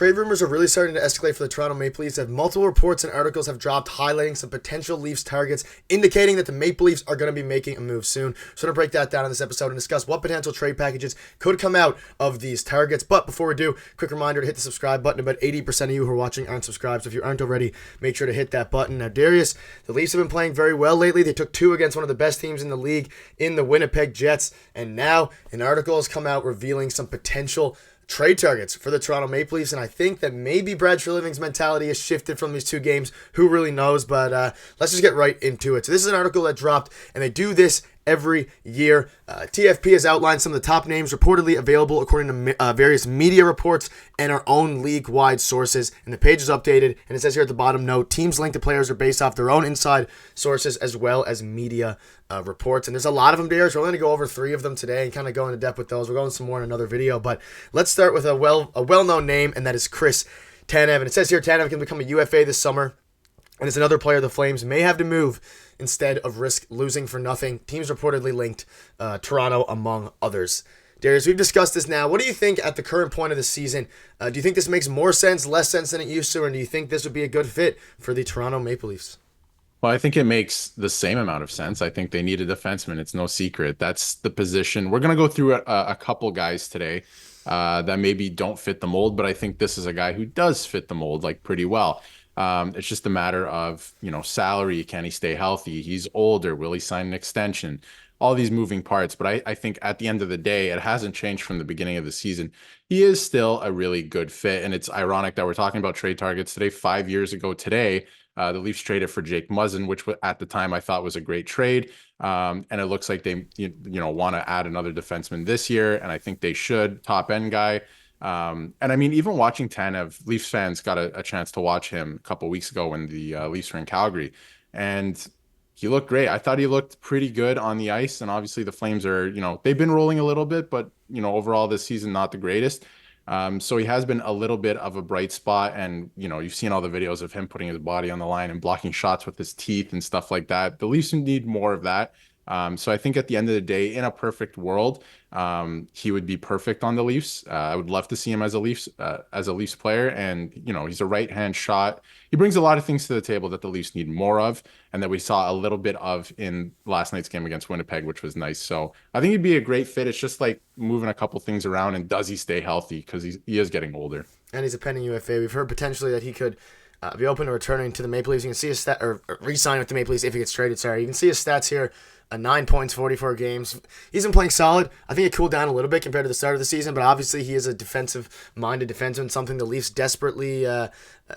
trade rumors are really starting to escalate for the Toronto Maple Leafs. Multiple reports and articles have dropped highlighting some potential Leafs targets, indicating that the Maple Leafs are going to be making a move soon. So I'm going to break that down in this episode and discuss what potential trade packages could come out of these targets. But before we do, quick reminder to hit the subscribe button. About 80% of you who are watching aren't subscribed, so if you aren't already, make sure to hit that button. Now, Darius, the Leafs have been playing very well lately. They took two against one of the best teams in the league in the Winnipeg Jets, and now an article has come out revealing some potential trade targets for the Toronto Maple Leafs, and I think that maybe Brad Treliving's mentality has shifted from these two games. Who really knows? But let's just get right into it. So this is an article that dropped, and they do this every year. TFP has outlined some of the top names reportedly available according to various media reports and our own league-wide sources. And the page is updated, and it says here at the bottom, note, teams linked to players are based off their own inside sources as well as media reports. And there's a lot of them there, so we're going to go over three of them today and kind of go into depth with those. We're going some more in another video, but let's start with a well-known name, and that is Chris Tanev. And it says here Tanev can become a UFA this summer, and it's another player the Flames may have to move instead of risk losing for nothing. Teams reportedly linked Toronto, among others. Darius, we've discussed this now. What do you think at the current point of the season? Do you think this makes more sense, less sense than it used to, or do you think this would be a good fit for the Toronto Maple Leafs? Well, I think it makes the same amount of sense. I think they need a defenseman. It's no secret. That's the position. We're going to go through a couple guys today that maybe don't fit the mold, but I think this is a guy who does fit the mold like pretty well. It's just a matter of, salary. Can he stay healthy? He's older. Will he sign an extension? All these moving parts. But I think at the end of the day, it hasn't changed from the beginning of the season. He is still a really good fit. And it's ironic that we're talking about trade targets today. 5 years ago today, the Leafs traded for Jake Muzzin, which at the time I thought was a great trade. And it looks like they, want to add another defenseman this year. And I think they should. Top end guy. And I mean, even watching Tanev, Leafs fans got a chance to watch him a couple weeks ago when the Leafs were in Calgary, and he looked great. I thought he looked pretty good on the ice, and obviously the Flames are, they've been rolling a little bit, but overall this season not the greatest. So he has been a little bit of a bright spot, and you've seen all the videos of him putting his body on the line and blocking shots with his teeth and stuff like that. The Leafs need more of that. So I think at the end of the day, in a perfect world, he would be perfect on the Leafs. I would love to see him as a Leafs player, and he's a right-hand shot. He brings a lot of things to the table that the Leafs need more of, and that we saw a little bit of in last night's game against Winnipeg, which was nice. So I think he'd be a great fit. It's just like moving a couple things around, and does he stay healthy? Because he is getting older. And he's a pending UFA. We've heard potentially that he could be open to returning to the Maple Leafs. You can see his stat, or re-sign with the Maple Leafs if he gets traded. Sorry, you can see his stats here. 9 points, 44 games. He's been playing solid. I think it cooled down a little bit compared to the start of the season, but obviously he is a defensive-minded defenseman, something the Leafs desperately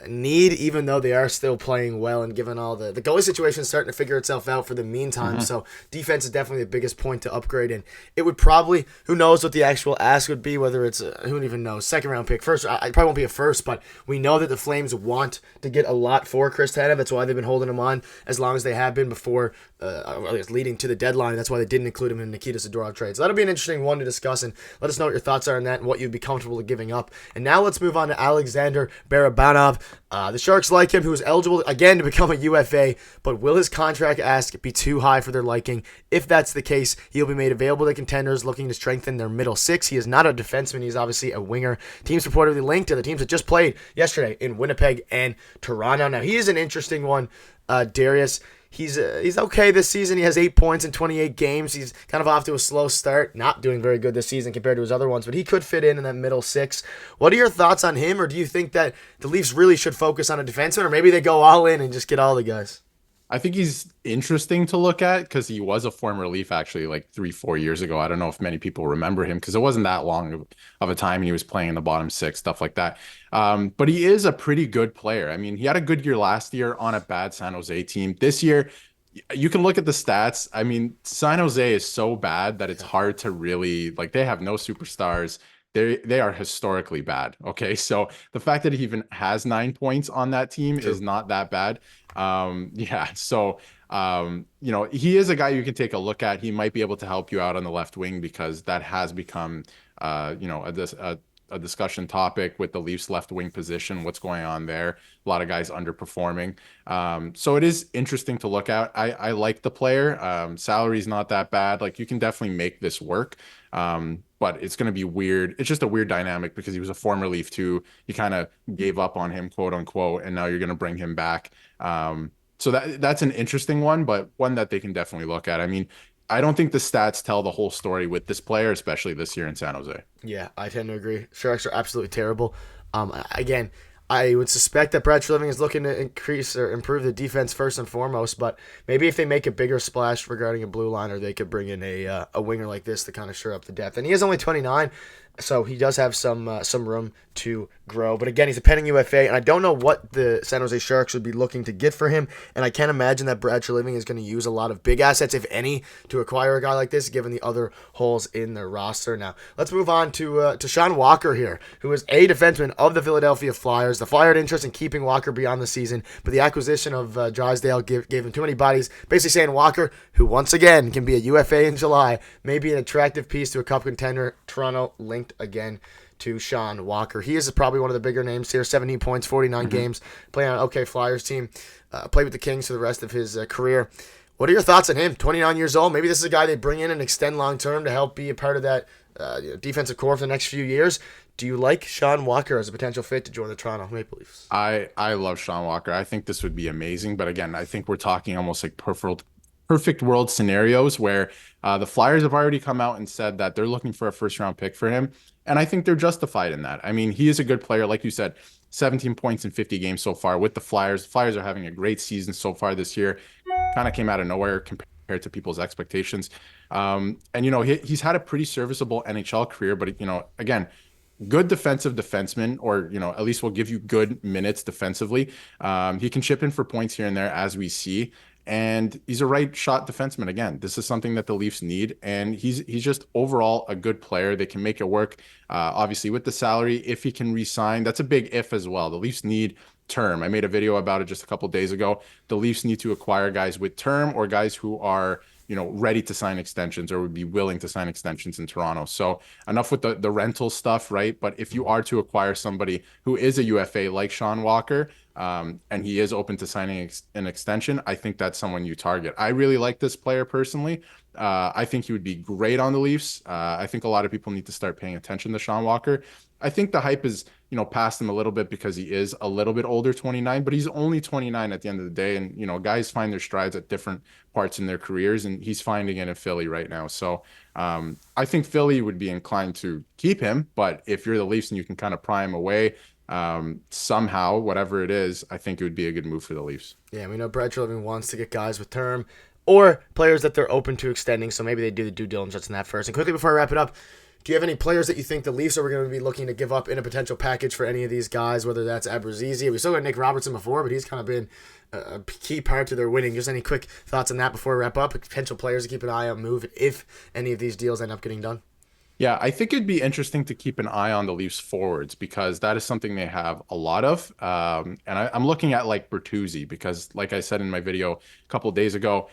need, even though they are still playing well, and given all the goalie situation is starting to figure itself out for the meantime. So defense is definitely the biggest point to upgrade, and it would probably, who knows what the actual ask would be, whether it's, who even knows, second-round pick. First, it probably won't be a first, but we know that the Flames want to get a lot for Chris Tanev. That's why they've been holding him on as long as they have been before, or at least leading to the deadline. That's why they didn't include him in Nikita Zadorov trade. So that'll be an interesting one to discuss, and let us know what your thoughts are on that and what you'd be comfortable with giving up. And now let's move on to Alexander Barabanov. The Sharks like him, who is eligible again to become a UFA, but will his contract ask be too high for their liking? If that's the case, he'll be made available to contenders looking to strengthen their middle six. He is not a defenseman. He's obviously a winger. Teams reportedly linked to the teams that just played yesterday in Winnipeg and Toronto. Now, he is an interesting one, Darius. He's okay this season. He has 8 points in 28 games. He's kind of off to a slow start, not doing very good this season compared to his other ones, but he could fit in that middle six. What are your thoughts on him, or do you think that the Leafs really should focus on a defenseman, or maybe they go all in and just get all the guys? I think he's interesting to look at because he was a former Leaf actually like 3-4 years ago. I don't know if many people remember him because it wasn't that long of a time and he was playing in the bottom six, stuff like that. But he is a pretty good player. I mean, he had a good year last year on a bad San Jose team. This year, you can look at the stats. I mean, San Jose is so bad that it's hard to really, like, they have no superstars. They are historically bad. Okay. So the fact that he even has 9 points on that team is not that bad. Yeah. So, he is a guy you can take a look at. He might be able to help you out on the left wing because that has become, a discussion topic with the Leafs left wing position. What's going on there? A lot of guys underperforming. So it is interesting to look at. I like the player. Salary's not that bad. Like, you can definitely make this work. but it's going to be weird. It's just a weird dynamic because he was a former Leaf too. You kind of gave up on him, quote unquote, and now you're going to bring him back. So that's an interesting one, but one that they can definitely look at. I mean, I don't think the stats tell the whole story with this player, especially this year in San Jose. Yeah, I tend to agree. Sharks are absolutely terrible. Again, I would suspect that Brad Treliving is looking to increase or improve the defense first and foremost, but maybe if they make a bigger splash regarding a blue liner, they could bring in a winger like this to kind of shore up the depth. And he is only 29, so he does have some room to grow. But again, he's a pending UFA, and I don't know what the San Jose Sharks would be looking to get for him. And I can't imagine that Brad Treliving is going to use a lot of big assets, if any, to acquire a guy like this, given the other holes in their roster. Now, let's move on to Sean Walker here, who is a defenseman of the Philadelphia Flyers. The Flyers had interest in keeping Walker beyond the season, but the acquisition of Drysdale gave him too many bodies, basically saying Walker, who once again can be a UFA in July, may be an attractive piece to a cup contender. Toronto linked again to Sean Walker. He is probably one of the bigger names here. 17 points, 49 games, playing on an okay Flyers team. Played with the Kings for the rest of his career. What are your thoughts on him? 29 years old. Maybe this is a guy they bring in and extend long term to help be a part of that defensive core for the next few years. Do you like Sean Walker as a potential fit to join the Toronto Maple Leafs? I love Sean Walker. I think this would be amazing. But again, I think we're talking almost like perfect world scenarios where the Flyers have already come out and said that they're looking for a first round pick for him. And I think they're justified in that. I mean, he is a good player. Like you said, 17 points in 50 games so far with the Flyers. The Flyers are having a great season so far this year. Kind of came out of nowhere compared to people's expectations. And, he's had a pretty serviceable NHL career. But, again, good defensive defenseman, or, at least will give you good minutes defensively. He can chip in for points here and there, as we see. And he's a right shot defenseman. Again, this is something that the Leafs need. And he's just overall a good player. They can make it work. Obviously, with the salary, if he can re-sign, that's a big if as well. The Leafs need term. I made a video about it just a couple days ago. The Leafs need to acquire guys with term, or guys who are ready to sign extensions or would be willing to sign extensions in Toronto. So enough with the rental stuff, right? But if you are to acquire somebody who is a UFA like Sean Walker, and he is open to signing an extension, I think that's someone you target. I really like this player personally. I think he would be great on the Leafs. I think a lot of people need to start paying attention to Sean Walker. I think the hype is, past him a little bit because he is a little bit older, 29, but he's only 29 at the end of the day. And, guys find their strides at different parts in their careers, and he's finding it in Philly right now. So I think Philly would be inclined to keep him, but if you're the Leafs and you can kind of pry him away somehow, whatever it is, I think it would be a good move for the Leafs. Yeah, we know Brad Treliving wants to get guys with term or players that they're open to extending, so maybe they do the due diligence in that first. And quickly before I wrap it up, do you have any players that you think the Leafs are going to be looking to give up in a potential package for any of these guys, whether that's Abruzzese? We still got Nick Robertson before, but he's kind of been a key part to their winning. Just any quick thoughts on that before we wrap up? Potential players to keep an eye on move if any of these deals end up getting done? Yeah, I think it'd be interesting to keep an eye on the Leafs forwards because that is something they have a lot of. And I'm looking at like Bertuzzi because, like I said in my video a couple of days ago,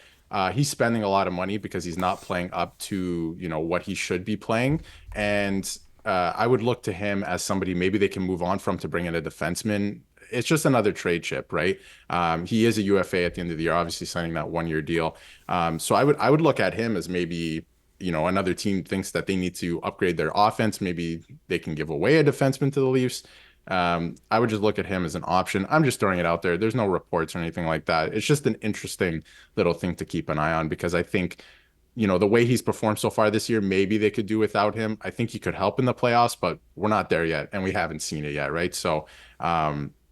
he's spending a lot of money because he's not playing up to, what he should be playing. And I would look to him as somebody maybe they can move on from to bring in a defenseman. It's just another trade chip, right? He is a UFA at the end of the year, obviously signing that 1-year deal. So I would look at him as maybe, another team thinks that they need to upgrade their offense. Maybe they can give away a defenseman to the Leafs. I would just look at him as an option. I'm just throwing it out there. There's no reports or anything like that. It's just an interesting little thing to keep an eye on because I think, the way he's performed so far this year, maybe they could do without him. I think he could help in the playoffs, but we're not there yet and we haven't seen it yet, right? So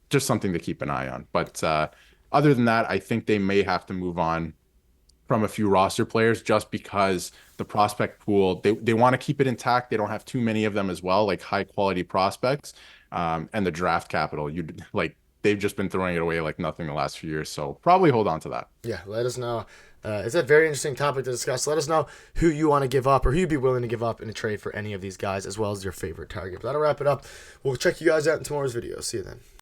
just something to keep an eye on. But other than that, I think they may have to move on from a few roster players just because the prospect pool, they want to keep it intact. They don't have too many of them as well, like high quality prospects. And the draft capital, they've just been throwing it away like nothing the last few years. So probably hold on to that. Yeah, let us know. It's a very interesting topic to discuss. Let us know who you want to give up or who you'd be willing to give up in a trade for any of these guys, as well as your favorite target. But that'll wrap it up. We'll check you guys out in tomorrow's video. See you then.